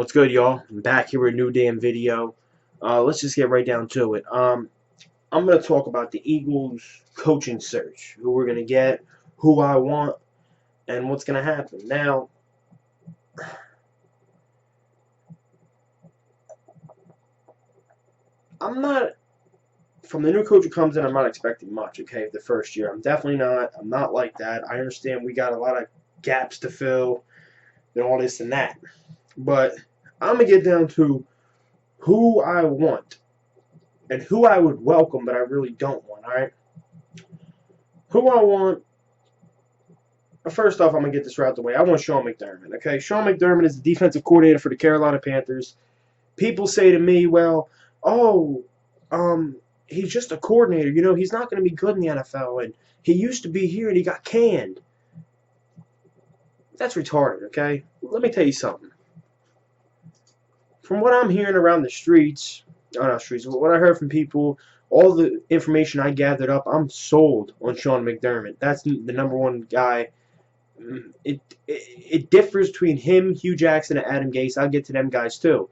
What's good, y'all? I'm back here with a new damn video. Let's just get right down to it. I'm gonna talk about the Eagles coaching search, who we're gonna get, who I want, and what's gonna happen. Now, I'm not from the new coach who comes in. I'm not expecting much. Okay, the first year, I'm definitely not. I'm not like that. I understand we got a lot of gaps to fill and all this and that, but I'm gonna get down to who I want and who I would welcome, but I really don't want. All right. Who I want, first off, I'm going to get this right out the way. I want Sean McDermott, okay? Sean McDermott is the defensive coordinator for the Carolina Panthers. People say to me, well, oh, he's just a coordinator. You know, he's not going to be good in the NFL, and he used to be here and he got canned. That's retarded, okay? Let me tell you something. From what I'm hearing around the streets, not streets, but what I heard from people, all the information I gathered up, I'm sold on Sean McDermott. That's the number one guy. It differs between him, Hugh Jackson, and Adam Gase. I'll get to them guys too.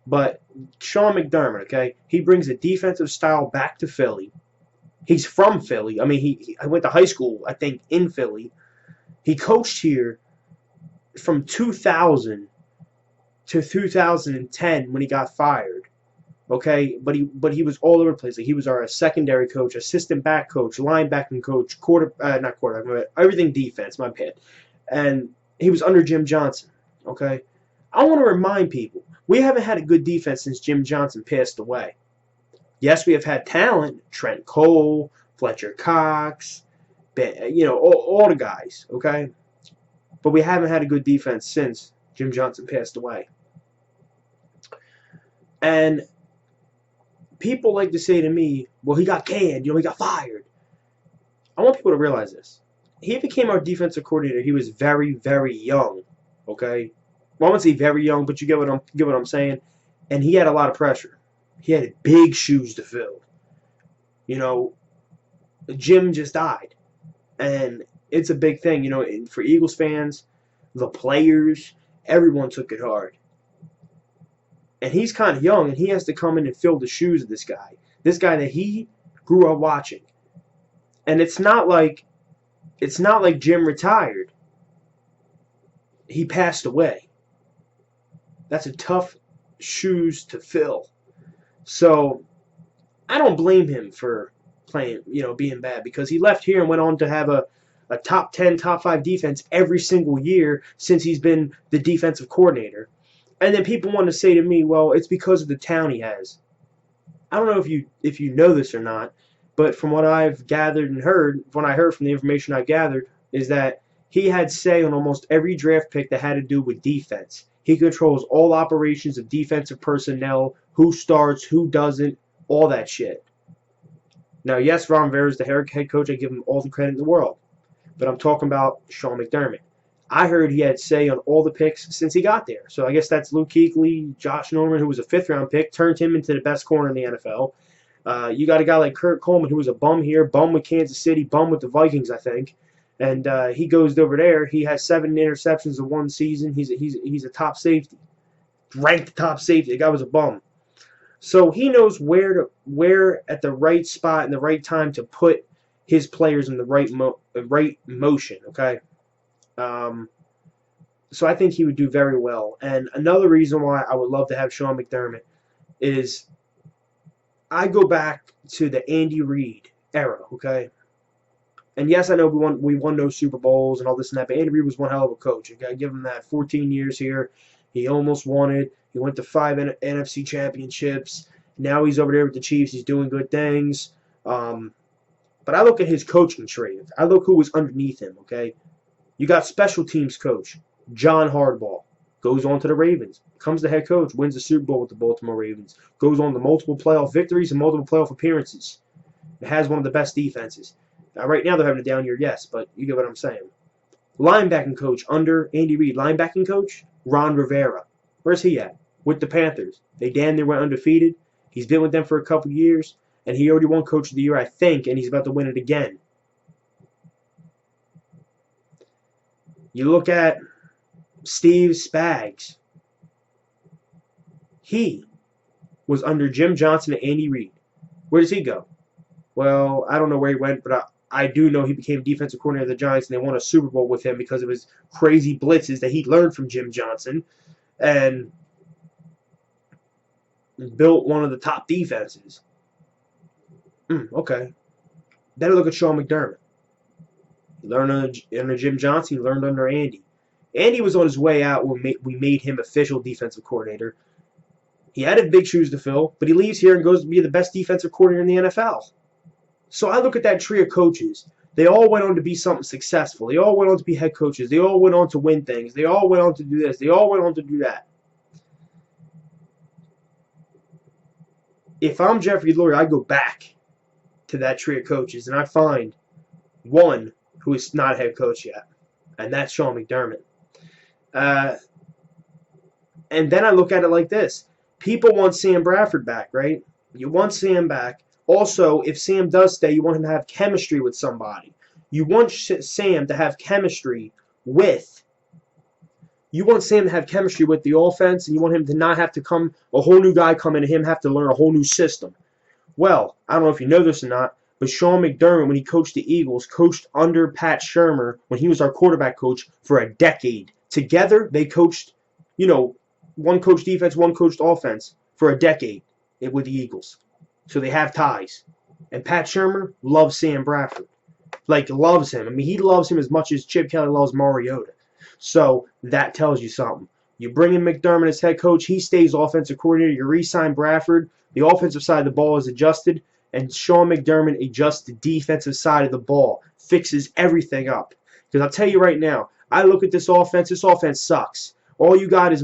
But Sean McDermott, okay, he brings a defensive style back to Philly. He's from Philly. I mean, he went to high school, I think, in Philly. He coached here from 2000 to 2010 when he got fired. Okay, but he was all over the place. Like, he was our secondary coach, assistant back coach, linebacking coach, not quarterback, everything defense. My bad. And he was under Jim Johnson. Okay, I want to remind people we haven't had a good defense since Jim Johnson passed away. Yes, we have had talent: Trent Cole, Fletcher Cox, all the guys. Okay, but we haven't had a good defense since Jim Johnson passed away. And people like to say to me, well, he got canned, he got fired. I want people to realize this. He became our defensive coordinator. He was very, very young. Okay? Well, I won't say very young, but you get what I'm saying. And he had a lot of pressure. He had big shoes to fill. You know, Jim just died. And it's a big thing, and for Eagles fans, the players, everyone took it hard. And he's kind of young, and he has to come in and fill the shoes of this guy that he grew up watching. And it's not like Jim retired. He passed away. That's a tough shoes to fill. So I don't blame him for playing, being bad, because he left here and went on to have a top 10, top 5 defense every single year since he's been the defensive coordinator. And then people want to say to me, well, it's because of the town he has. I don't know if you know this or not, but from what I've gathered and heard, what I heard from the information I gathered, is that he had say on almost every draft pick that had to do with defense. He controls all operations of defensive personnel, who starts, who doesn't, all that shit. Now, yes, Ron Rivera is the head coach. I give him all the credit in the world. But I'm talking about Sean McDermott. I heard he had say on all the picks since he got there. So I guess that's Luke Kuechly, Josh Norman, who was a 5th-round pick, turned him into the best corner in the NFL. You got a guy like Kurt Coleman, who was a bum here, bum with Kansas City, bum with the Vikings, I think. And he goes over there. He has 7 interceptions in one season. He's a top safety, ranked top safety. The guy was a bum. So he knows where at the right spot and the right time to put his players in the right motion. Okay. So I think he would do very well. And another reason why I would love to have Sean McDermott is I go back to the Andy Reid era, okay? And yes, I know we won no Super Bowls and all this and that, but Andy Reid was one hell of a coach. You got to give him that. 14 years here. He almost won it. He went to 5 NFC championships. Now he's over there with the Chiefs. He's doing good things. But I look at his coaching tree. I look who was underneath him, okay? You got special teams coach John Harbaugh, goes on to the Ravens, becomes the head coach, wins the Super Bowl with the Baltimore Ravens, goes on to multiple playoff victories and multiple playoff appearances. It has one of the best defenses. Now, right now they're having a down year, yes, but you get what I'm saying. Linebacking coach under Andy Reid, linebacking coach Ron Rivera. Where's he at? With the Panthers. They damn near went undefeated. He's been with them for a couple years, and he already won Coach of the Year, I think, and he's about to win it again. You look at Steve Spags. He was under Jim Johnson and Andy Reid. Where does he go? Well, I don't know where he went, but I do know he became defensive coordinator of the Giants, and they won a Super Bowl with him because of his crazy blitzes that he learned from Jim Johnson, and built one of the top defenses. Okay. Then look at Sean McDermott. He learned under Jim Johnson. He learned under Andy. Andy was on his way out when we made him official defensive coordinator. He had big shoes to fill, but he leaves here and goes to be the best defensive coordinator in the NFL. So I look at that tree of coaches. They all went on to be something successful. They all went on to be head coaches. They all went on to win things. They all went on to do this. They all went on to do that. If I'm Jeffrey Lurie, I go back to that tree of coaches and I find one who is not a head coach yet, and that's Sean McDermott. And then I look at it like this. People want Sam Bradford back, right? You want Sam back. Also, if Sam does stay, you want him to have chemistry with somebody. You want Sam to have chemistry with the offense, and you want him to not have to a whole new guy come in and him have to learn a whole new system. Well, I don't know if you know this or not, but Sean McDermott, when he coached the Eagles, coached under Pat Shurmur when he was our quarterback coach for a decade. Together, they coached, one coached defense, one coached offense for a decade with the Eagles. So they have ties. And Pat Shurmur loves Sam Bradford. Loves him. I mean, he loves him as much as Chip Kelly loves Mariota. So that tells you something. You bring in McDermott as head coach, he stays offensive coordinator. You re-sign Bradford. The offensive side of the ball is adjusted. And Sean McDermott adjusts the defensive side of the ball. Fixes everything up. Because I'll tell you right now, I look at this offense sucks. All you got is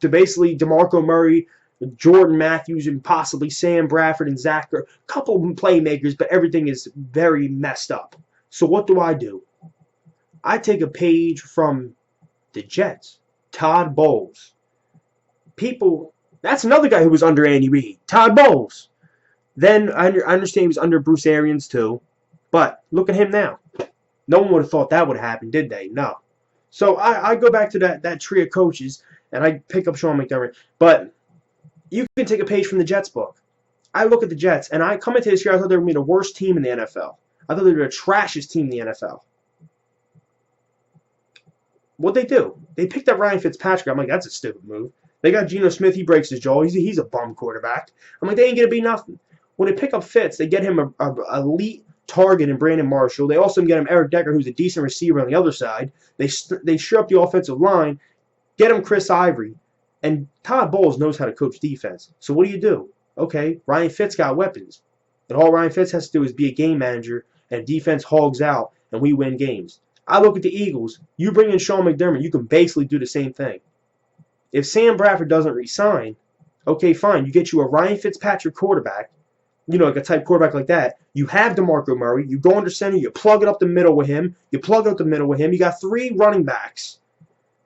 basically DeMarco Murray, Jordan Matthews, and possibly Sam Bradford and Zach. A couple of playmakers, but everything is very messed up. So what do? I take a page from the Jets. Todd Bowles. That's another guy who was under Andy Reid. Todd Bowles. Then I understand he was under Bruce Arians too. But look at him now. No one would have thought that would happen, did they? No. So I go back to that tree of coaches, and I pick up Sean McDermott. But you can take a page from the Jets book. I look at the Jets, and I come into this year, I thought they were going to be the worst team in the NFL. I thought they were the trashiest team in the NFL. What'd they do? They picked up Ryan Fitzpatrick. I'm like, that's a stupid move. They got Geno Smith. He breaks his jaw. He's a bum quarterback. I'm like, they ain't going to be nothing. When they pick up Fitz, they get him a elite target in Brandon Marshall. They also get him Eric Decker, who's a decent receiver on the other side. They shore up the offensive line, get him Chris Ivory. And Todd Bowles knows how to coach defense. So what do? Okay, Ryan Fitz got weapons. And all Ryan Fitz has to do is be a game manager, and defense hogs out, and we win games. I look at the Eagles. You bring in Sean McDermott, you can basically do the same thing. If Sam Bradford doesn't resign, okay, fine. You get you a Ryan Fitzpatrick quarterback, like a type quarterback like that. You have DeMarco Murray. You go under center. You plug it up the middle with him. You got 3 running backs.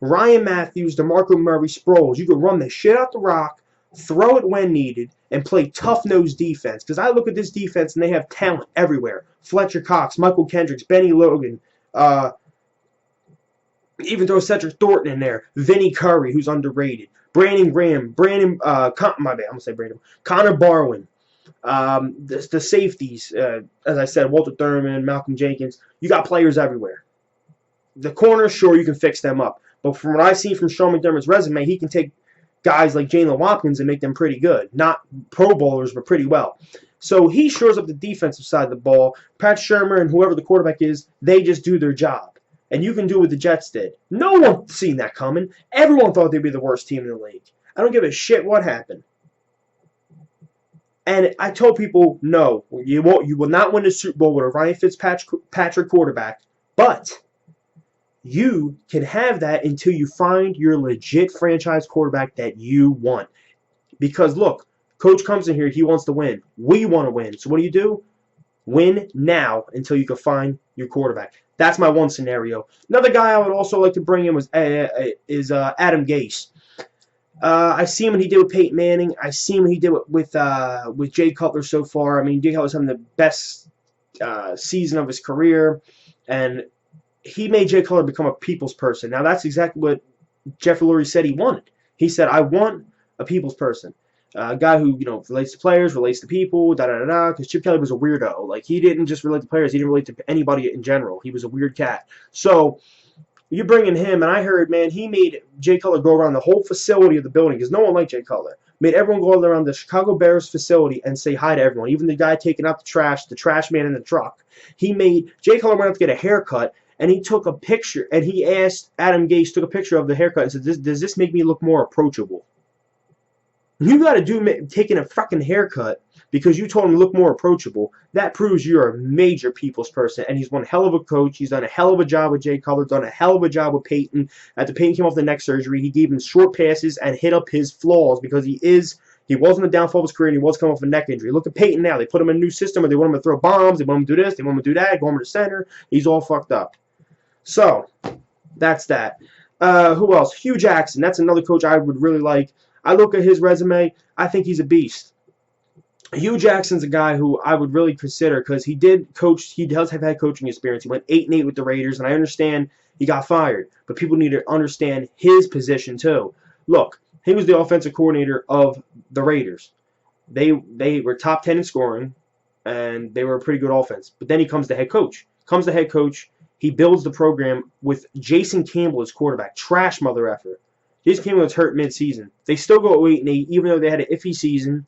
Ryan Matthews, DeMarco Murray, Sproles. You can run the shit out the rock, throw it when needed, and play tough-nosed defense. Because I look at this defense, and they have talent everywhere. Fletcher Cox, Michael Kendricks, Benny Logan, even throw Cedric Thornton in there. Vinny Curry, who's underrated. Brandon Graham. Connor Barwin. The safeties, as I said, Walter Thurman, Malcolm Jenkins. You got players everywhere. The corners, sure, you can fix them up. But from what I see from Sean McDermott's resume, he can take guys like Jalen Watkins and make them pretty good. Not Pro Bowlers, but pretty well. So he shores up the defensive side of the ball. Pat Shurmur and whoever the quarterback is, they just do their job. And you can do what the Jets did. No one seen that coming. Everyone thought they'd be the worst team in the league. I don't give a shit what happened. And I told people, no, you will not win the Super Bowl with a Ryan Fitzpatrick quarterback. But you can have that until you find your legit franchise quarterback that you want. Because look, coach comes in here, he wants to win. We want to win. So what do? Win now until you can find your quarterback. That's my one scenario. Another guy I would also like to bring in is Adam Gase. I've seen what he did with Peyton Manning. I've seen what he did with Jay Cutler so far. I mean, Jay Cutler's having the best season of his career, and he made Jay Cutler become a people's person. Now, that's exactly what Jeffrey Lurie said he wanted. He said, I want a people's person. A guy who, relates to players, relates to people, da-da-da-da, because Chip Kelly was a weirdo. Like, he didn't just relate to players, he didn't relate to anybody in general. He was a weird cat. So, you bring in him, and I heard, man, he made Jay Cutler go around the whole facility of the building, because no one liked Jay Cutler. Made everyone go around the Chicago Bears facility and say hi to everyone, even the guy taking out the trash man in the truck. Jay Cutler went up to get a haircut, and he took a picture, and he asked Adam Gase, took a picture of the haircut and said, does this make me look more approachable? You got to do taking a fucking haircut because you told him to look more approachable. That proves you're a major people's person, and he's one hell of a coach. He's done a hell of a job with Jay Cutler, done a hell of a job with Peyton. After Peyton came off the neck surgery, he gave him short passes and hit up his flaws because he wasn't the downfall of his career, and he was coming off a neck injury. Look at Peyton now. They put him in a new system where they want him to throw bombs, they want him to do this, they want him to do that, go him to center. He's all fucked up. So, that's that. Who else? Hugh Jackson. That's another coach I would really like. I look at his resume, I think he's a beast. Hugh Jackson's a guy who I would really consider because he does have head coaching experience. He went 8-8 with the Raiders, and I understand he got fired, but people need to understand his position too. Look, he was the offensive coordinator of the Raiders. They were top 10 in scoring, and they were a pretty good offense. But then he comes the head coach. He builds the program with Jason Campbell as quarterback. Trash mother effort. Jason Campbell was hurt mid-season. They still go 8-8, even though they had an iffy season.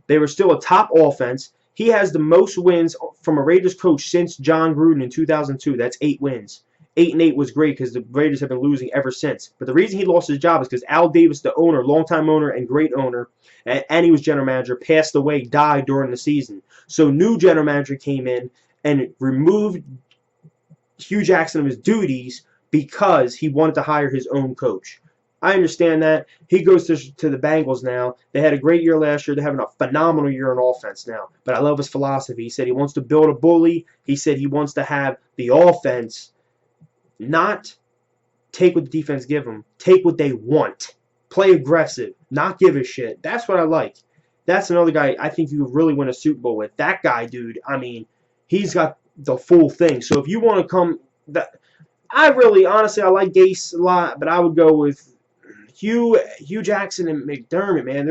They were still a top offense. He has the most wins from a Raiders coach since John Gruden in 2002. That's 8 wins. 8-8 was great because the Raiders have been losing ever since. But the reason he lost his job is because Al Davis, the owner, longtime owner and great owner, and he was general manager, passed away, died during the season. So new general manager came in and removed Hugh Jackson of his duties because he wanted to hire his own coach. I understand that. He goes to the Bengals now. They had a great year last year. They're having a phenomenal year on offense now. But I love his philosophy. He said he wants to build a bully. He said he wants to have the offense not take what the defense give them. Take what they want. Play aggressive. Not give a shit. That's what I like. That's another guy I think you really win a Super Bowl with. That guy, dude, I mean, he's got the full thing. So if you want to come... honestly, I like Gase a lot, but I would go with Hugh Jackson and McDermott, man.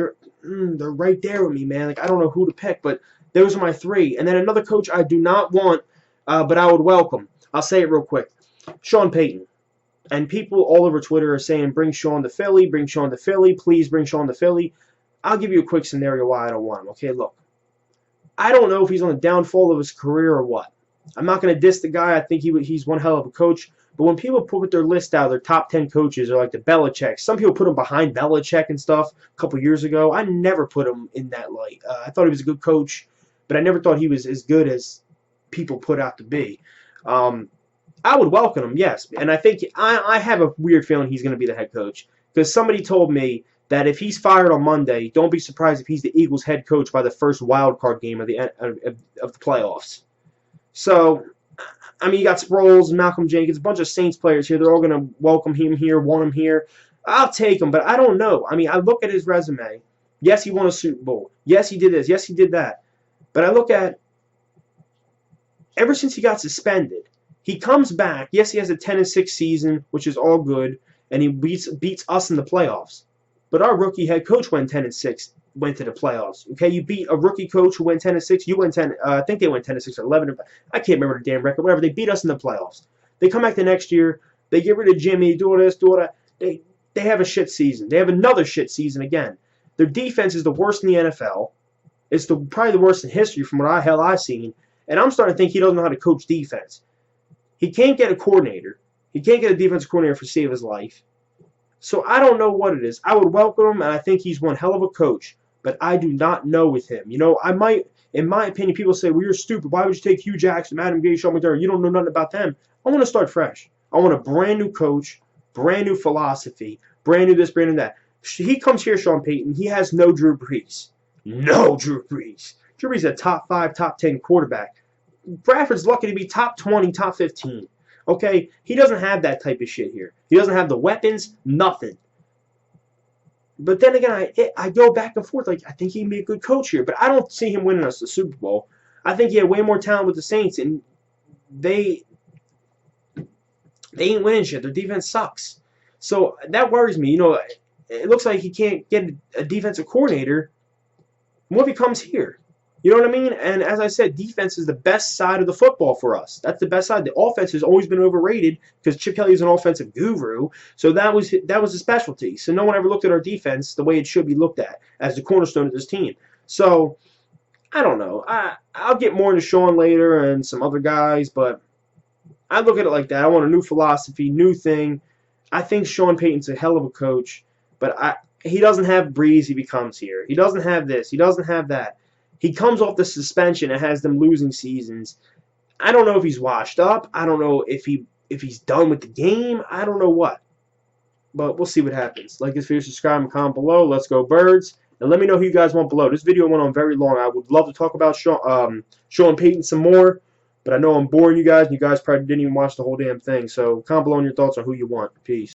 They're right there with me, man. Like, I don't know who to pick, but those are my 3. And then another coach I do not want, but I would welcome. I'll say it real quick. Sean Payton. And people all over Twitter are saying, bring Sean to Philly, please bring Sean to Philly. I'll give you a quick scenario why I don't want him. Okay, look. I don't know if he's on the downfall of his career or what. I'm not going to diss the guy. I think he's one hell of a coach. But when people put their list out, their top 10 coaches are like the Belichick. Some people put him behind Belichick and stuff a couple years ago. I never put him in that light. I thought he was a good coach, but I never thought he was as good as people put out to be. I would welcome him, yes. And I think I have a weird feeling he's going to be the head coach. Because somebody told me that if he's fired on Monday, don't be surprised if he's the Eagles head coach by the first wild card game of the playoffs. So, I mean, you got Sproles, Malcolm Jenkins, a bunch of Saints players here. They're all going to welcome him here, want him here. I'll take him, but I don't know. I mean, I look at his resume. Yes, he won a Super Bowl. Yes, he did this. Yes, he did that. But I look at, ever since he got suspended, he comes back. Yes, he has a 10-6 season, which is all good, and he beats us in the playoffs. But our rookie head coach went 10-6, went to the playoffs. Okay, you beat a rookie coach who went 10-6. You went 10. I think they went 10-6 or 11. I can't remember the damn record. Whatever. They beat us in the playoffs. They come back the next year. They get rid of Jimmy. Do all this. Do all that. They have a shit season. They have another shit season again. Their defense is the worst in the NFL. It's probably the worst in history from what I've seen. And I'm starting to think he doesn't know how to coach defense. He can't get a coordinator. He can't get a defensive coordinator for save his life. So I don't know what it is. I would welcome him, and I think he's one hell of a coach. But I do not know with him. You know, I might, in my opinion, people say, well, you're stupid. Why would you take Hugh Jackson, Adam Gase, Sean McDermott? You don't know nothing about them. I want to start fresh. I want a brand new coach, brand new philosophy, brand new this, brand new that. He comes here, Sean Payton. He has no Drew Brees. No Drew Brees. Drew Brees is a top 5, top 10 quarterback. Bradford's lucky to be top 20, top 15. Okay? He doesn't have that type of shit here. He doesn't have the weapons, nothing. But then again, I go back and forth. Like, I think he can be a good coach here, but I don't see him winning us the Super Bowl. I think he had way more talent with the Saints, and they ain't winning shit. Their defense sucks. So that worries me. You know, it looks like he can't get a defensive coordinator. What if he comes here? You know what I mean? And as I said, defense is the best side of the football for us. That's the best side. The offense has always been overrated because Chip Kelly is an offensive guru. So that was a specialty. So no one ever looked at our defense the way it should be looked at as the cornerstone of this team. So I don't know. I'll get more into Sean later and some other guys, but I look at it like that. I want a new philosophy, new thing. I think Sean Payton's a hell of a coach, but he doesn't have Brees. He becomes here. He doesn't have this. He doesn't have that. He comes off the suspension and has them losing seasons. I don't know if he's washed up. I don't know if he's done with the game. I don't know what. But we'll see what happens. Like this video, subscribe, and comment below. Let's go Birds. And let me know who you guys want below. This video went on very long. I would love to talk about Sean Payton some more. But I know I'm boring you guys, and you guys probably didn't even watch the whole damn thing. So comment below on your thoughts on who you want. Peace.